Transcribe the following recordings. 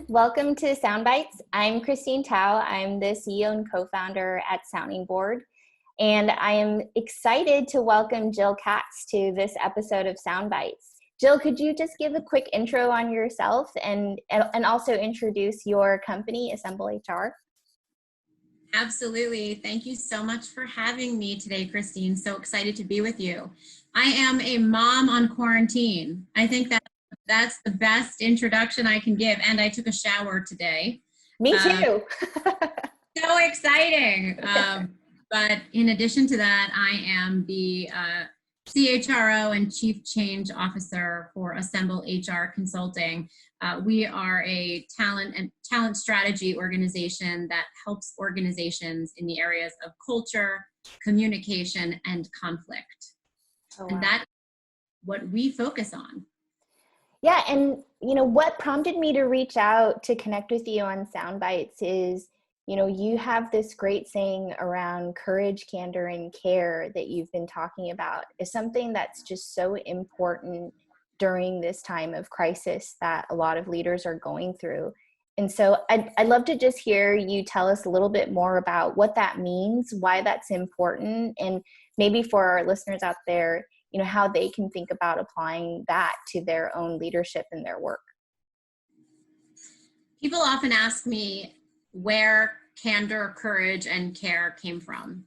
Welcome to Bytes. I'm Christine Tao. I'm the CEO and co-founder at Sounding Board, and I am excited to welcome Jill Katz to this episode of Bytes. Jill, could you just give a quick intro on yourself and also introduce your company, Assemble HR? Absolutely. Thank you so much for having me today, Christine. So excited to be with you. I am a mom on quarantine. I think that's the best introduction I can give. And I took a shower today. Me too. So exciting. But in addition to that, I am the CHRO and Chief Change Officer for Assemble HR Consulting. We are a talent strategy organization that helps organizations in the areas of culture, communication, and conflict. Oh, wow. And that's what we focus on. Yeah, and what prompted me to reach out to connect with you on Bytes is, you have this great saying around courage, candor, and care that you've been talking about is something that's just so important during this time of crisis that a lot of leaders are going through. And so I'd love to just hear you tell us a little bit more about what that means, why that's important, and maybe for our listeners out there, how they can think about applying that to their own leadership and their work. People often ask me where candor, courage, and care came from.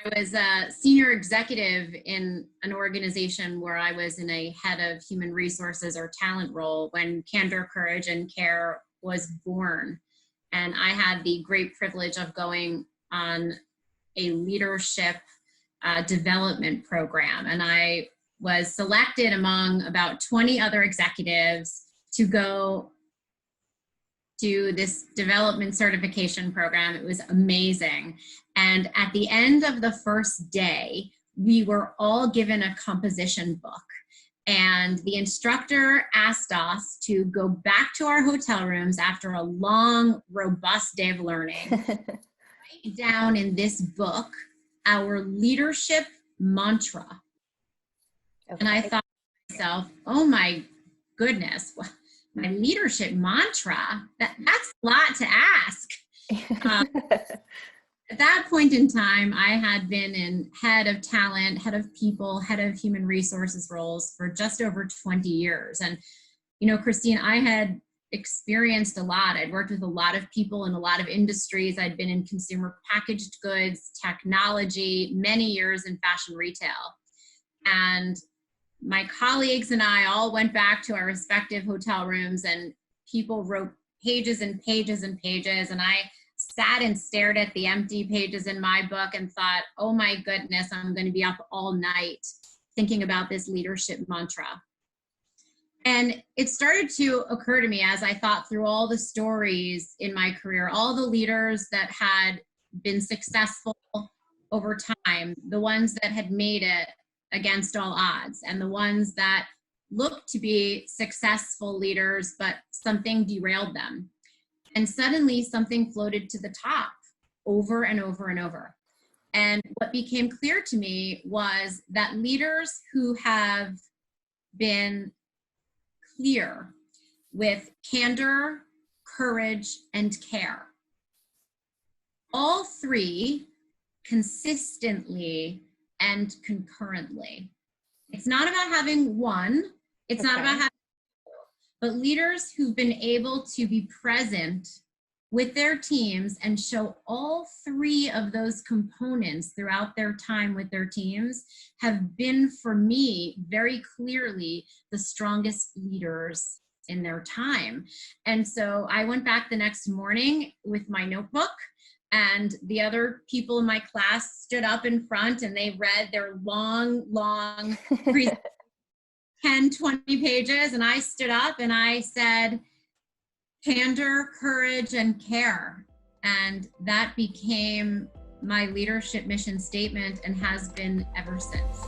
I was a senior executive in an organization where I was in a head of human resources or talent role when candor, courage, and care was born. And I had the great privilege of going on a leadership development program. And I was selected among about 20 other executives to go do this development certification program. It was amazing. And at the end of the first day, we were all given a composition book. And the instructor asked us to go back to our hotel rooms after a long, robust day of learning, write down in this book our leadership mantra. Okay. And I thought to myself, oh my goodness, my leadership mantra, that's a lot to ask. At that point in time, I had been in head of talent, head of people, head of human resources roles for just over 20 years. And, Christine, I had experienced a lot. I'd worked with a lot of people in a lot of industries. I'd been in consumer packaged goods, technology, many years in fashion retail. And my colleagues and I all went back to our respective hotel rooms, and people wrote pages and pages and pages. And I sat and stared at the empty pages in my book and thought, oh my goodness, I'm going to be up all night thinking about this leadership mantra. And it started to occur to me as I thought through all the stories in my career, all the leaders that had been successful over time, the ones that had made it against all odds, and the ones that looked to be successful leaders, but something derailed them. And suddenly something floated to the top over and over and over. And what became clear to me was that leaders who have been clear with candor, courage, and care, all three consistently and concurrently. It's not about having one, it's not about having two, but leaders who've been able to be present with their teams and show all three of those components throughout their time with their teams have been, for me, very clearly the strongest leaders in their time. And so I went back the next morning with my notebook, and the other people in my class stood up in front and they read their long 10, 20 pages. And I stood up and I said, candor, courage, and care. And that became my leadership mission statement and has been ever since.